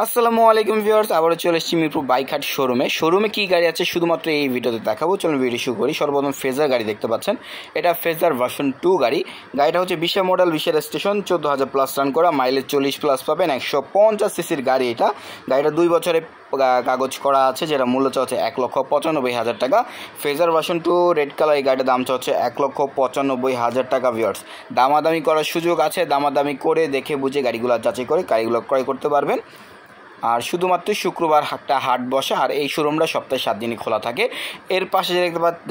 আসসালামু আলাইকুম ভিউয়ার্স, আবারও চলে এসেছি মিরপুর বাইক হাট শোরুমে কী গাড়ি আছে শুধুমাত্র এই ভিডিওতে দেখাবো। চলুন ভিডিও শুরু করি। সর্বপ্রথম ফেজার গাড়ি দেখতে পাচ্ছেন, এটা ফেজার ভার্সন 2 গাড়ি। গাড়িটা হচ্ছে 20 মডেল, 20 রেজিস্ট্রেশন, 14,000 প্লাস রান করা, মাইলেজ 40 প্লাস পাবেন, 150 সিসির গাড়ি এটা। গাড়িটা 2 বছরে কাগজ করা আছে, যেটা মূল্য হচ্ছে 1,95,000 টাকা। ফেজার ভার্সন 2 রেড কালার, এই গাড়িটার দাম হচ্ছে 1,95,000 টাকা। ভিউয়ার্স, দামাদামি করার সুযোগ আছে, দামাদামি করে দেখে বুঝে গাড়িগুলো যাচাই করে গাড়িগুলো ক্রয় করতে পারবেন। আর শুধুমাত্র শুক্রবার হাট বসে, আর এই শোরুমটা সপ্তাহে 7 দিনই খোলা থাকে। এর পাশে যে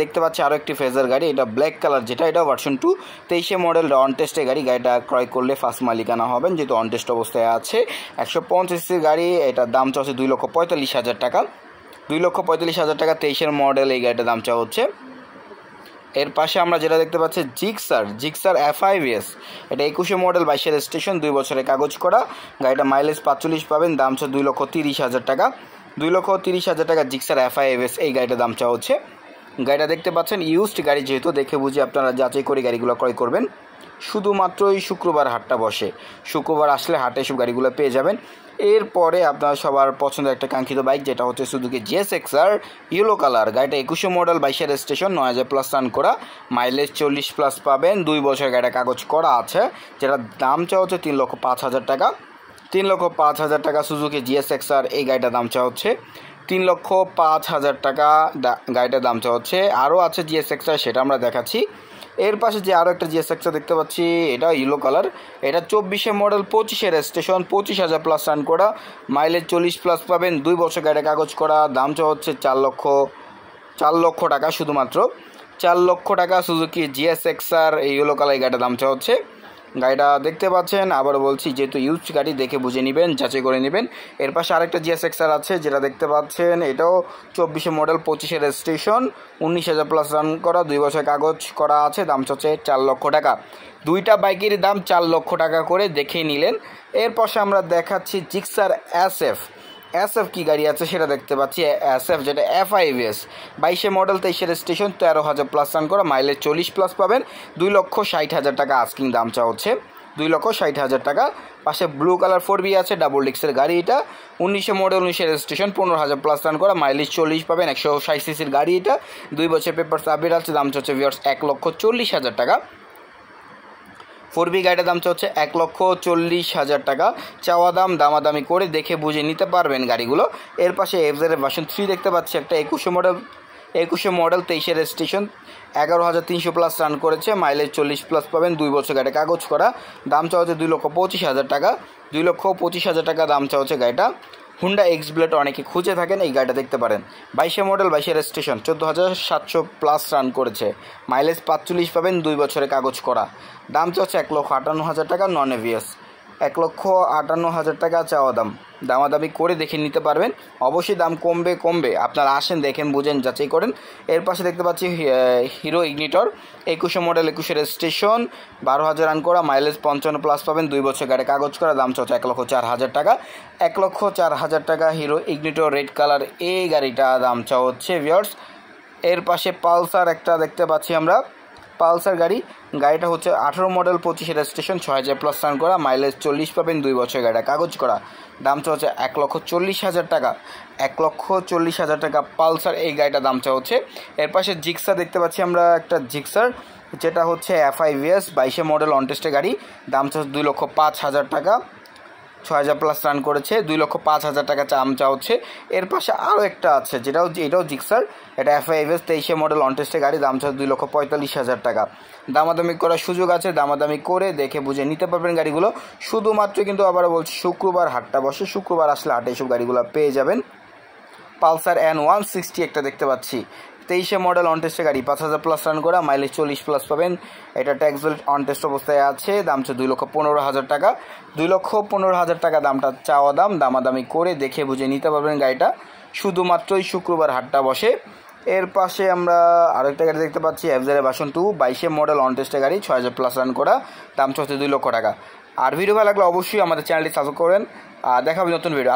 দেখতে পাচ্ছি আরও একটি ফেজার গাড়ি, এটা ব্ল্যাক কালার, যেটা এটা ভার্সন 2 23 মডেল অন টেস্টের গাড়ি। গাড়িটা ক্রয় করলে ফার্স্ট মালিকানা হবেন, যেহেতু অন টেস্ট অবস্থায় আছে। 150 সিসির গাড়ি, এটার দাম হচ্ছে 2,45,000 টাকা। 2,45,000 টাকা 23 মডেল এই গাড়িটার দাম হচ্ছে। এর পাশে আমরা যেটা দেখতে পাচ্ছি জিক্সার FIVS, এটা 21 মডেল, 22 রেজিস্ট্রেশন, 2 বছরের কাগজ করা। গাড়িটা মাইলেজ 45 পাবেন, দাম হচ্ছে 2,30,000 টাকা। 2,30,000 টাকা জিক্সার FIVS এই গাড়িটার দাম হচ্ছে। গাড়িটা দেখতে পাচ্ছেন ইউজড গাড়ি, যেহেতু দেখে বুঝে আপনারা যাচাই করে গাড়িগুলো ক্রয় করবেন। শুধুমাত্রই শুক্রবার হাটটা বসে, শুক্রবার আসলে হাটে এসব গাড়িগুলো পেয়ে যাবেন। এরপরে আপনার সবার পছন্দের একটা কাঙ্ক্ষিত বাইক, যেটা হচ্ছে সুজুকি GSX-R ইয়েলো কালার। গাড়িটা 21 মডেল, 22 রেজিস্ট্রেশন, 9,000 প্লাস রান করা, মাইলেজ 40 প্লাস পাবেন, 2 বছর গাড়িটা কাগজ করা আছে, যেটার দাম হচ্ছে 3,05,000 টাকা। 3,05,000 টাকা সুজুকি GSX-R এই গাড়িটার দাম হচ্ছে। 3,05,000 টাকা গাড়িটার দাম হচ্ছে। আরও আছে GSX-R, সেটা আমরা দেখাচ্ছি। এর পাশে যে আরও একটা GSX-R দেখতে পাচ্ছি, এটা ইয়েলো কালার, এটা 24 মডেল, 25 রেজিস্ট্রেশন, 25,000 প্লাস রান করা, মাইলেজ 40 প্লাস পাবেন, 2 বছর গাড়ি কাগজ করা। দাম হচ্ছে 4 লক্ষ টাকা, শুধুমাত্র 4 লক্ষ টাকা সুজুকি GSX-R এই ইয়েলো কালার এই গাড়িটার দাম হচ্ছে। গাড়িটা দেখতে পাচ্ছেন, আবার বলছি, যেহেতু ইউজ গাড়ি দেখে বুঝে নেবেন, যাচাই করে নেবেন। এর পাশে আরেকটা GSX-R আছে, যেটা দেখতে পাচ্ছেন, এটাও 24 মডেল, 25 রেজিস্ট্রেশন, 19,000 প্লাস রান করা, 2 বছর কাগজ করা আছে। দাম হচ্ছে 4 লক্ষ টাকা। দুইটা বাইকের দাম 4 লক্ষ টাকা করে দেখে নিলেন। এর পাশে আমরা দেখাচ্ছি জিক্সার SF কি গাড়ি আছে সেটা দেখতে পাচ্ছি। SF যেটা FIVS, 22 model, 23 registration, 13,000 plus run করা, মাইলেজ 40 প্লাস পাবেন, 2,60,000 টাকা আস্কিং দাম হচ্ছে। 2,60,000 টাকা। পাশে ব্লু কালার 4B আছে, ডাবল ডিক্সের গাড়ি, এটা 19 মডেল, 19 রেজিস্ট্রেশন, 15,000 প্লাস রান করা, মাইলেজ 40 পাবেন, 160 সিসির গাড়ি এটা, 2 বছর পেপার আপডেট আছে। দাম হচ্ছে ভিউয়ার্স 1,40,000 টাকা। 4B গাড়িটার দাম হচ্ছে 1,40,000 টাকা। চাওয়া দাম, দামাদামি করে দেখে বুঝে নিতে পারবেন গাড়িগুলো। এর পাশে FZ ভার্সন 3 দেখতে পাচ্ছি, একটা 21 মডেল, 23 রেজিস্ট্রেশন, 11,300 প্লাস রান করেছে, মাইলেজ 40 প্লাস পাবেন, 2 বছর গাড়ি কাগজ করা। দাম হচ্ছে 2,25,000 টাকা। 2,25,000 টাকা দাম হচ্ছে গাড়িটা। হুন্ডা X-Blade অনেকে খুঁজে থাকেন, এই গাড়িটা দেখতে পারেন। 22 মডেল, 22 রেজিস্ট্রেশন, 14,700 প্লাস রান করেছে, মাইলেজ 45 পাবেন, 2 বছরে কাগজ করা। দাম হচ্ছে 1,58,000 টাকা, নন ABS। 1,58,000 টাকা চাওয়া দাম, দামাদামি করে দেখে নিতে পারবেন। অবশ্যই দাম কমবে, আপনারা আসেন, দেখেন, বুঝেন, যাচাই করেন। এর পাশে দেখতে পাচ্ছি hero ignitor, 21 model, 21 registration, 12,000 run করা, মাইলেজ 55 প্লাস পাবেন, 2 বছর গাড়ি কাগজ করা। দাম হচ্ছে 1,04,000 টাকা। 1,04,000 টাকা হিরো ইগনিটর রেড কালার এই গাড়িটা দাম হচ্ছে ভিউয়ার্স। এর পাশে পালসার একটা দেখতে পাচ্ছি আমরা, পালসার গাড়িটা হচ্ছে 18 মডেল, 25 রেজিস্ট্রেশন, 6,000 প্লাস রান করা, মাইলেজ 40 পাবেন, 2 বছর গাড়িটা কাগজ করা। দাম হচ্ছে 1,40,000 টাকা। 1,40,000 টাকা পালসার এই গাড়িটার দাম হচ্ছে। এর পাশে জিক্সার দেখতে পাচ্ছি আমরা, একটা জিক্সার, যেটা হচ্ছে FIVS, 22 মডেল অন টেস্টের গাড়ি। দাম হচ্ছে 2,05,000 টাকা। 6,000 প্লাস রান করেছে, 2,05,000 টাকা দাম হচ্ছে। এর পাশে আরও একটা আছে, এটাও জিক্সার, এটা FIVS, 23 মডেল অন টেস্টের গাড়ি। দাম হচ্ছে 2,45,000 টাকা। দামাদামি করার সুযোগ আছে, দামাদামি করে দেখে বুঝে নিতে পারবেন গাড়িগুলো। শুধুমাত্র কিন্তু আবারও বলছি, শুক্রবার হাটটা বসে, শুক্রবার আসলে হাটে এসব গাড়িগুলো পেয়ে যাবেন। পালসার N160 একটা দেখতে পাচ্ছি, 23 মডেল অন টেস্টের গাড়ি, 5,000 প্লাস রান করা, মাইলেজ 40 প্লাস পাবেন। এটা ট্যাক্স অন টেস্ট অবস্থায় আছে। দাম হচ্ছে 2,15,000 টাকা। 2,15,000 টাকা দামটা চাওয়া দাম, দামাদামি করে দেখে বুঝে নিতে পারবেন গাড়িটা। শুধুমাত্রই শুক্রবার হাটটা বসে। এর পাশে আমরা আরেকটা গাড়ি দেখতে পাচ্ছি, FZ ভার্সন 2, 22 মডেল অন টেস্টের গাড়ি, 6,000 প্লাস রান করা, দাম হচ্ছে 2 লক্ষ টাকা। আর ভিডিও ভালো লাগলে অবশ্যই আমাদের চ্যানেলটি সাবস্ক্রাইব করেন। আর দেখা হবে নতুন ভিডিও।